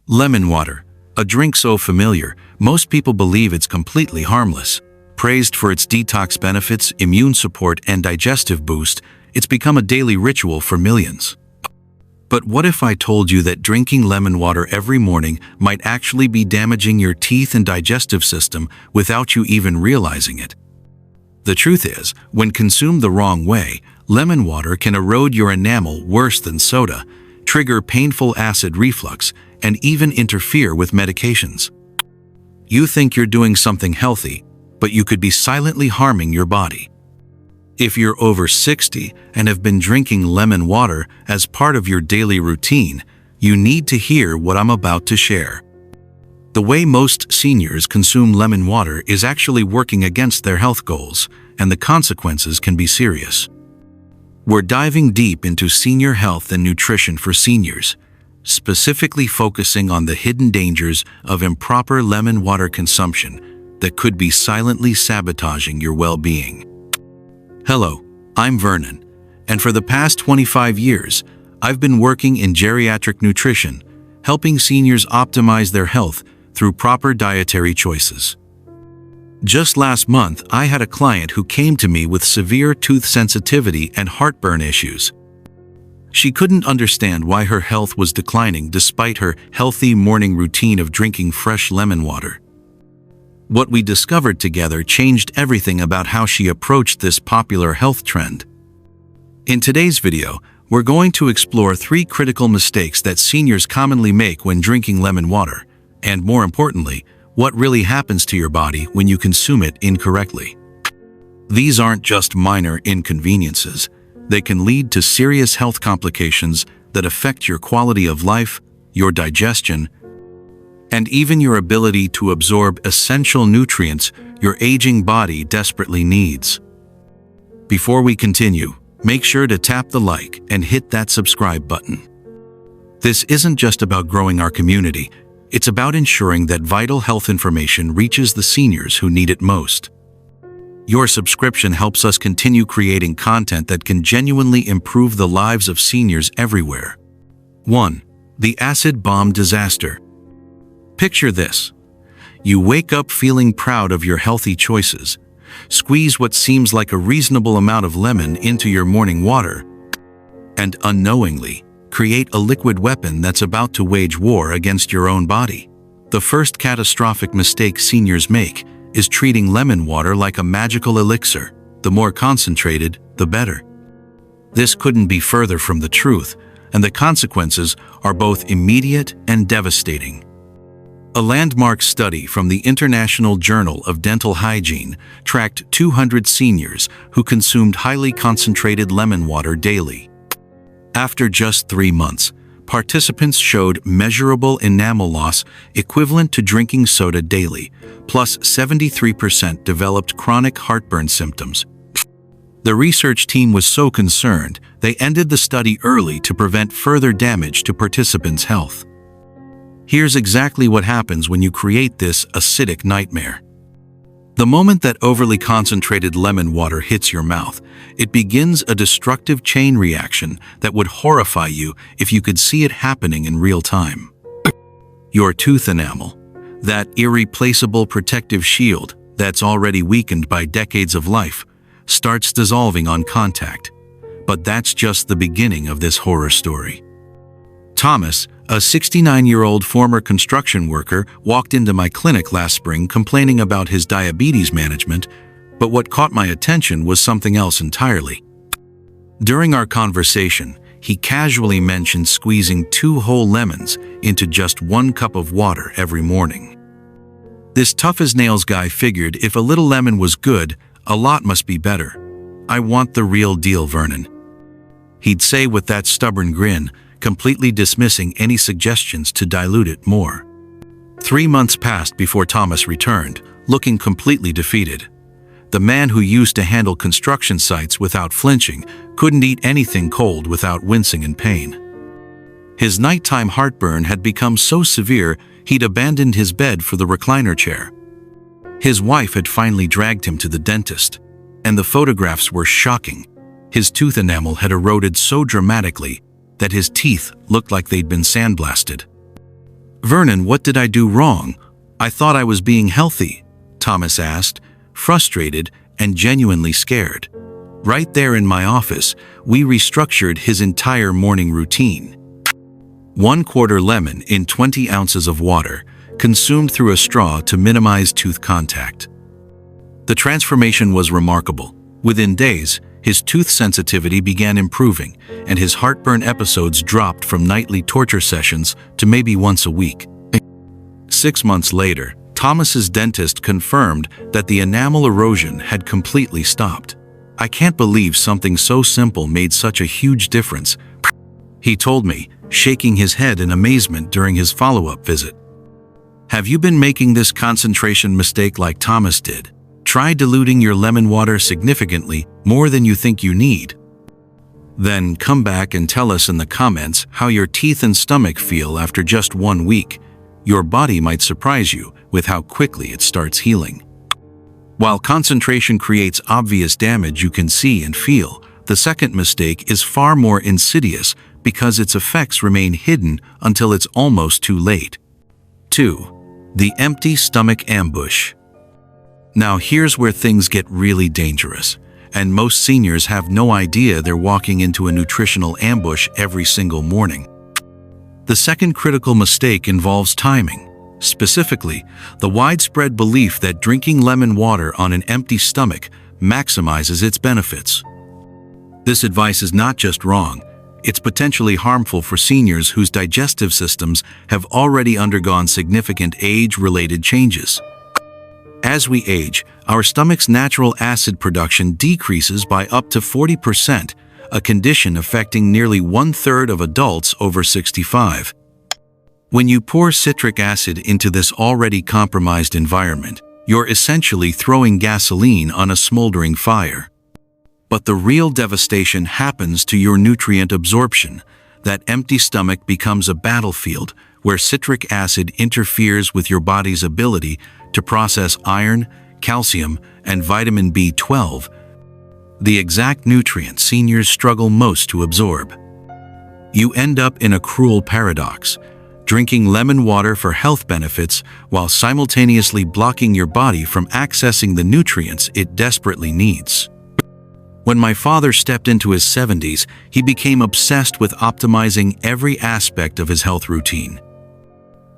Lemon water, a drink so familiar, most people believe it's completely harmless. Praised for its detox benefits, immune support, and digestive boost, it's become a daily ritual for millions. But what if I told you that drinking lemon water every morning might actually be damaging your teeth and digestive system without you even realizing it? The truth is, when consumed the wrong way, lemon water can erode your enamel worse than soda, trigger painful acid reflux, and even interfere with medications. You think you're doing something healthy, but you could be silently harming your body. If you're over 60 and have been drinking lemon water as part of your daily routine, you need to hear what I'm about to share. The way most seniors consume lemon water is actually working against their health goals, and the consequences can be serious. We're diving deep into senior health and nutrition for seniors, specifically focusing on the hidden dangers of improper lemon water consumption that could be silently sabotaging your well-being. Hello, I'm Vernon, and for the past 25 years, I've been working in geriatric nutrition, helping seniors optimize their health through proper dietary choices. Just last month, I had a client who came to me with severe tooth sensitivity and heartburn issues. She couldn't understand why her health was declining despite her healthy morning routine of drinking fresh lemon water. What we discovered together changed everything about how she approached this popular health trend. In today's video, we're going to explore 3 critical mistakes that seniors commonly make when drinking lemon water, and more importantly, what really happens to your body when you consume it incorrectly. These aren't just minor inconveniences. They can lead to serious health complications that affect your quality of life, your digestion, and even your ability to absorb essential nutrients your aging body desperately needs. Before we continue, make sure to tap the like and hit that subscribe button. This isn't just about growing our community, it's about ensuring that vital health information reaches the seniors who need it most. Your subscription helps us continue creating content that can genuinely improve the lives of seniors everywhere. 1. The acid bomb disaster. Picture this. You wake up feeling proud of your healthy choices, squeeze what seems like a reasonable amount of lemon into your morning water, and unknowingly create a liquid weapon that's about to wage war against your own body. The first catastrophic mistake seniors make is treating lemon water like a magical elixir. The more concentrated, the better. This couldn't be further from the truth, and the consequences are both immediate and devastating. A landmark study from the International Journal of Dental Hygiene tracked 200 seniors who consumed highly concentrated lemon water daily. After just 3 months, participants showed measurable enamel loss equivalent to drinking soda daily, plus 73% developed chronic heartburn symptoms. The research team was so concerned, they ended the study early to prevent further damage to participants' health. Here's exactly what happens when you create this acidic nightmare. The moment that overly concentrated lemon water hits your mouth, it begins a destructive chain reaction that would horrify you if you could see it happening in real time. Your tooth enamel, that irreplaceable protective shield that's already weakened by decades of life, starts dissolving on contact. But that's just the beginning of this horror story. Thomas, a 69-year-old former construction worker, walked into my clinic last spring complaining about his diabetes management, but what caught my attention was something else entirely. During our conversation, he casually mentioned squeezing 2 whole lemons into just 1 cup of water every morning. This tough-as-nails guy figured if a little lemon was good, a lot must be better. "I want the real deal, Vernon," he'd say with that stubborn grin, completely dismissing any suggestions to dilute it more. 3 months passed before Thomas returned, looking completely defeated. The man who used to handle construction sites without flinching couldn't eat anything cold without wincing in pain. His nighttime heartburn had become so severe he'd abandoned his bed for the recliner chair. His wife had finally dragged him to the dentist, and the photographs were shocking. His tooth enamel had eroded so dramatically that his teeth looked like they'd been sandblasted. "Vernon, what did I do wrong? I thought I was being healthy," Thomas asked, frustrated and genuinely scared. Right there in my office, we restructured his entire morning routine. 1/4 lemon in 20 ounces of water, consumed through a straw to minimize tooth contact. The transformation was remarkable. Within days, his tooth sensitivity began improving, and his heartburn episodes dropped from nightly torture sessions to maybe once a week. 6 months later, Thomas's dentist confirmed that the enamel erosion had completely stopped. "I can't believe something so simple made such a huge difference," he told me, shaking his head in amazement during his follow-up visit. "Have you been making this concentration mistake like Thomas did? Try diluting your lemon water significantly, more than you think you need. Then come back and tell us in the comments how your teeth and stomach feel after just 1 week. Your body might surprise you with how quickly it starts healing." While concentration creates obvious damage you can see and feel, the second mistake is far more insidious because its effects remain hidden until it's almost too late. 2. The empty stomach ambush. Now here's where things get really dangerous, and most seniors have no idea they're walking into a nutritional ambush every single morning. The second critical mistake involves timing. Specifically, the widespread belief that drinking lemon water on an empty stomach maximizes its benefits. This advice is not just wrong, it's potentially harmful for seniors whose digestive systems have already undergone significant age-related changes. As we age, our stomach's natural acid production decreases by up to 40%, a condition affecting nearly 1/3 of adults over 65. When you pour citric acid into this already compromised environment, you're essentially throwing gasoline on a smoldering fire. But the real devastation happens to your nutrient absorption. That empty stomach becomes a battlefield where citric acid interferes with your body's ability to process iron, calcium, and vitamin B12, the exact nutrients seniors struggle most to absorb. You end up in a cruel paradox, drinking lemon water for health benefits while simultaneously blocking your body from accessing the nutrients it desperately needs. When my father stepped into his 70s, he became obsessed with optimizing every aspect of his health routine.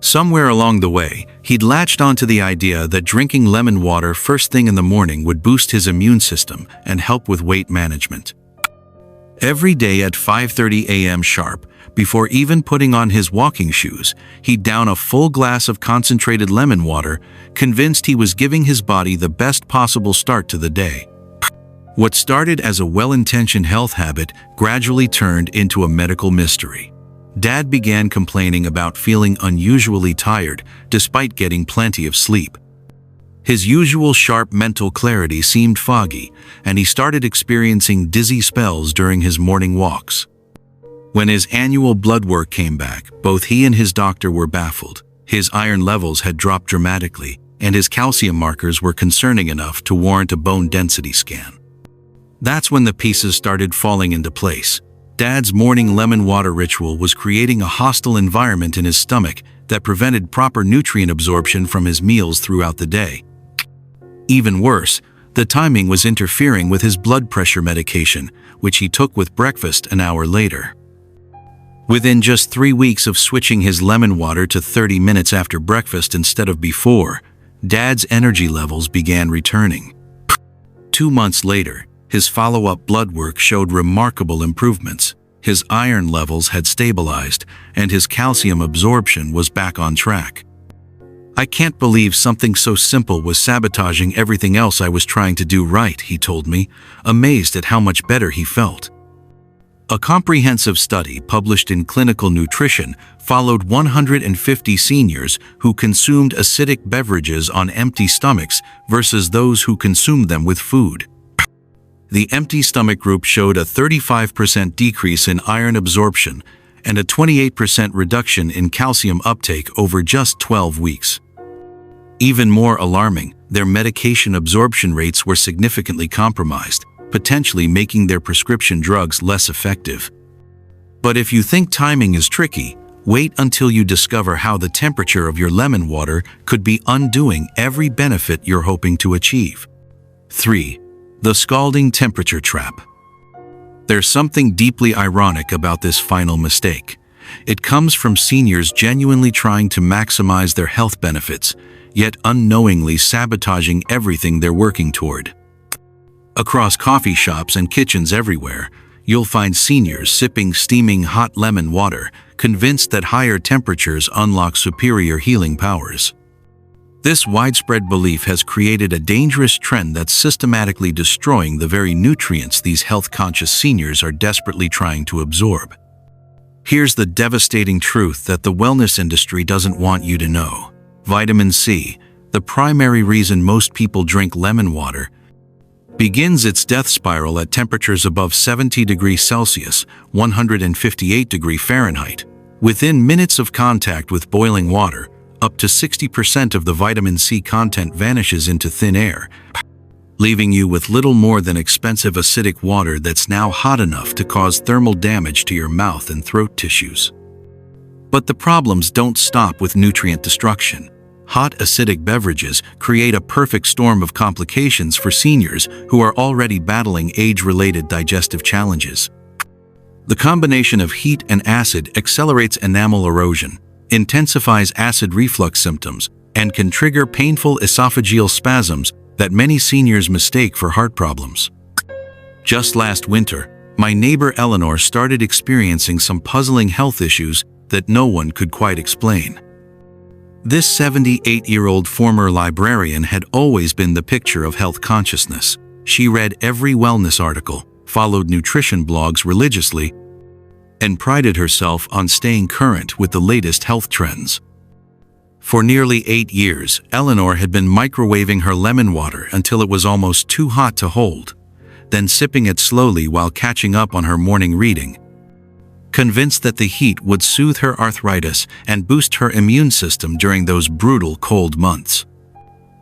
Somewhere along the way, he'd latched onto the idea that drinking lemon water first thing in the morning would boost his immune system and help with weight management. Every day at 5:30 a.m. sharp, before even putting on his walking shoes, he'd down a full glass of concentrated lemon water, convinced he was giving his body the best possible start to the day. What started as a well-intentioned health habit gradually turned into a medical mystery. Dad began complaining about feeling unusually tired despite getting plenty of sleep. His usual sharp mental clarity seemed foggy, and he started experiencing dizzy spells during his morning walks. When his annual blood work came back, both he and his doctor were baffled. His iron levels had dropped dramatically, and his calcium markers were concerning enough to warrant a bone density scan. That's when the pieces started falling into place. Dad's morning lemon water ritual was creating a hostile environment in his stomach that prevented proper nutrient absorption from his meals throughout the day. Even worse, the timing was interfering with his blood pressure medication, which he took with breakfast an hour later. Within just 3 weeks of switching his lemon water to 30 minutes after breakfast instead of before, Dad's energy levels began returning. 2 months later, his follow-up blood work showed remarkable improvements. His iron levels had stabilized, and his calcium absorption was back on track. "I can't believe something so simple was sabotaging everything else I was trying to do right," he told me, amazed at how much better he felt. A comprehensive study published in Clinical Nutrition followed 150 seniors who consumed acidic beverages on empty stomachs versus those who consumed them with food. The empty stomach group showed a 35% decrease in iron absorption and a 28% reduction in calcium uptake over just 12 weeks. Even more alarming, their medication absorption rates were significantly compromised, potentially making their prescription drugs less effective. But if you think timing is tricky, Wait until you discover how the temperature of your lemon water could be undoing every benefit you're hoping to achieve. 3. The scalding temperature trap. There's something deeply ironic about this final mistake. It comes from seniors genuinely trying to maximize their health benefits, yet unknowingly sabotaging everything they're working toward. Across coffee shops and kitchens everywhere, you'll find seniors sipping steaming hot lemon water, convinced that higher temperatures unlock superior healing powers. This widespread belief has created a dangerous trend that's systematically destroying the very nutrients these health-conscious seniors are desperately trying to absorb. Here's the devastating truth that the wellness industry doesn't want you to know. Vitamin C, the primary reason most people drink lemon water, begins its death spiral at temperatures above 70 degrees Celsius, 158 degrees Fahrenheit. Within minutes of contact with boiling water, up to 60% of the vitamin C content vanishes into thin air, leaving you with little more than expensive acidic water that's now hot enough to cause thermal damage to your mouth and throat tissues. But the problems don't stop with nutrient destruction. Hot acidic beverages create a perfect storm of complications for seniors who are already battling age-related digestive challenges. The combination of heat and acid accelerates enamel erosion, intensifies acid reflux symptoms, and can trigger painful esophageal spasms that many seniors mistake for heart problems. Just last winter, my neighbor Eleanor started experiencing some puzzling health issues that no one could quite explain. This 78-year-old former librarian had always been the picture of health consciousness. She read every wellness article, followed nutrition blogs religiously, and prided herself on staying current with the latest health trends. For nearly 8 years, Eleanor had been microwaving her lemon water until it was almost too hot to hold, then sipping it slowly while catching up on her morning reading. Convinced that the heat would soothe her arthritis and boost her immune system during those brutal cold months.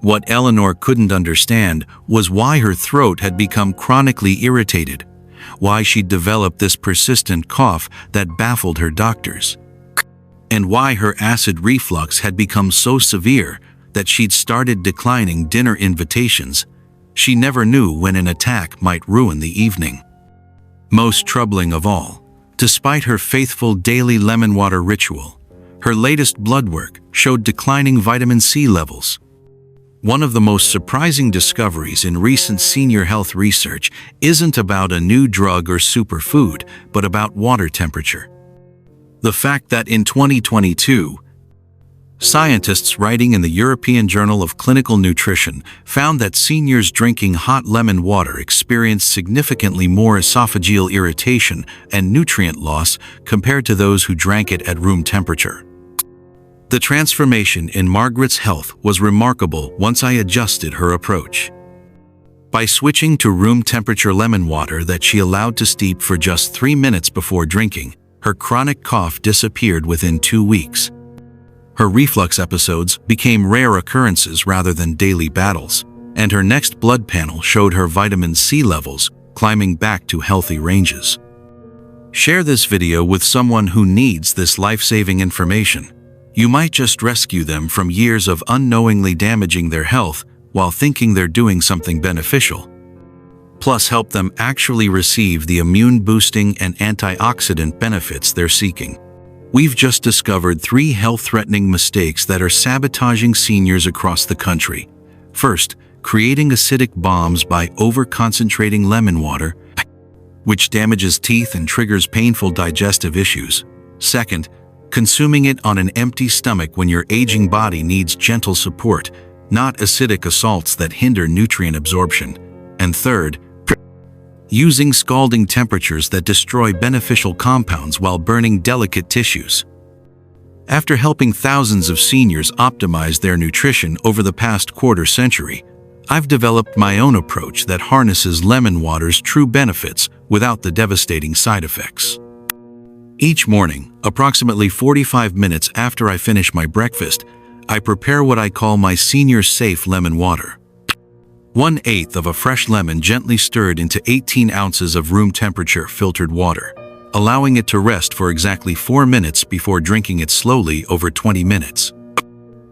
What Eleanor couldn't understand was why her throat had become chronically irritated, why she'd developed this persistent cough that baffled her doctors, and why her acid reflux had become so severe that she'd started declining dinner invitations. She never knew when an attack might ruin the evening. Most troubling of all, despite her faithful daily lemon water ritual, her latest blood work showed declining vitamin C levels. One of the most surprising discoveries in recent senior health research isn't about a new drug or superfood, but about water temperature. The fact that in 2022, scientists writing in the European Journal of Clinical Nutrition found that seniors drinking hot lemon water experienced significantly more esophageal irritation and nutrient loss compared to those who drank it at room temperature. The transformation in Margaret's health was remarkable once I adjusted her approach. By switching to room temperature lemon water that she allowed to steep for just 3 minutes before drinking, her chronic cough disappeared within 2 weeks. Her reflux episodes became rare occurrences rather than daily battles, and her next blood panel showed her vitamin C levels climbing back to healthy ranges. Share this video with someone who needs this life-saving information. You might just rescue them from years of unknowingly damaging their health while thinking they're doing something beneficial. Plus, help them actually receive the immune-boosting and antioxidant benefits they're seeking. We've just discovered 3 health-threatening mistakes that are sabotaging seniors across the country. First, creating acidic bombs by over-concentrating lemon water, which damages teeth and triggers painful digestive issues. Second, consuming it on an empty stomach when your aging body needs gentle support, not acidic assaults that hinder nutrient absorption. And third, using scalding temperatures that destroy beneficial compounds while burning delicate tissues. After helping thousands of seniors optimize their nutrition over the past quarter century, I've developed my own approach that harnesses lemon water's true benefits without the devastating side effects. Each morning, approximately 45 minutes after I finish my breakfast, I prepare what I call my senior-safe lemon water. 1/8 of a fresh lemon gently stirred into 18 ounces of room-temperature filtered water. allowing it to rest for exactly 4 minutes before drinking it slowly over 20 minutes.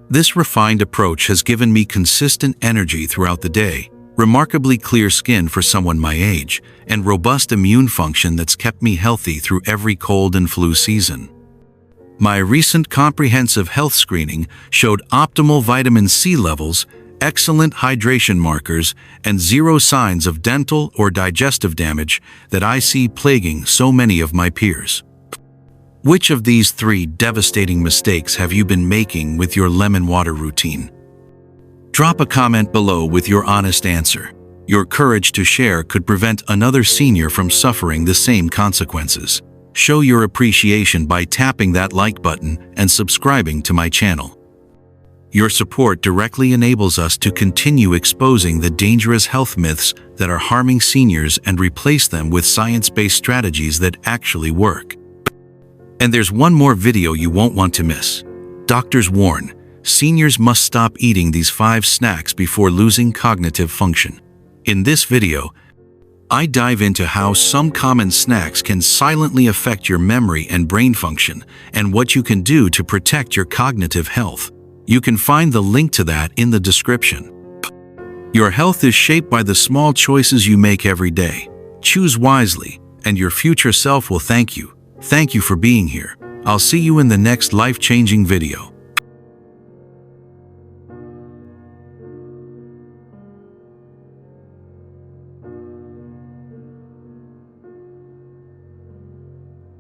This refined approach has given me consistent energy throughout the day, remarkably clear skin for someone my age, and robust immune function that's kept me healthy through every cold and flu season. My recent comprehensive health screening showed optimal vitamin C levels, excellent hydration markers, and zero signs of dental or digestive damage that I see plaguing so many of my peers. Which of these 3 devastating mistakes have you been making with your lemon water routine? Drop a comment below with your honest answer. Your courage to share could prevent another senior from suffering the same consequences. Show your appreciation by tapping that like button and subscribing to my channel. Your support directly enables us to continue exposing the dangerous health myths that are harming seniors and replace them with science-based strategies that actually work. And there's one more video you won't want to miss. Doctors warn, seniors must stop eating these 5 snacks before losing cognitive function. In this video, I dive into how some common snacks can silently affect your memory and brain function, and what you can do to protect your cognitive health. You can find the link to that in the description. Your health is shaped by the small choices you make every day. Choose wisely, and your future self will thank you. Thank you for being here. I'll see you in the next life-changing video.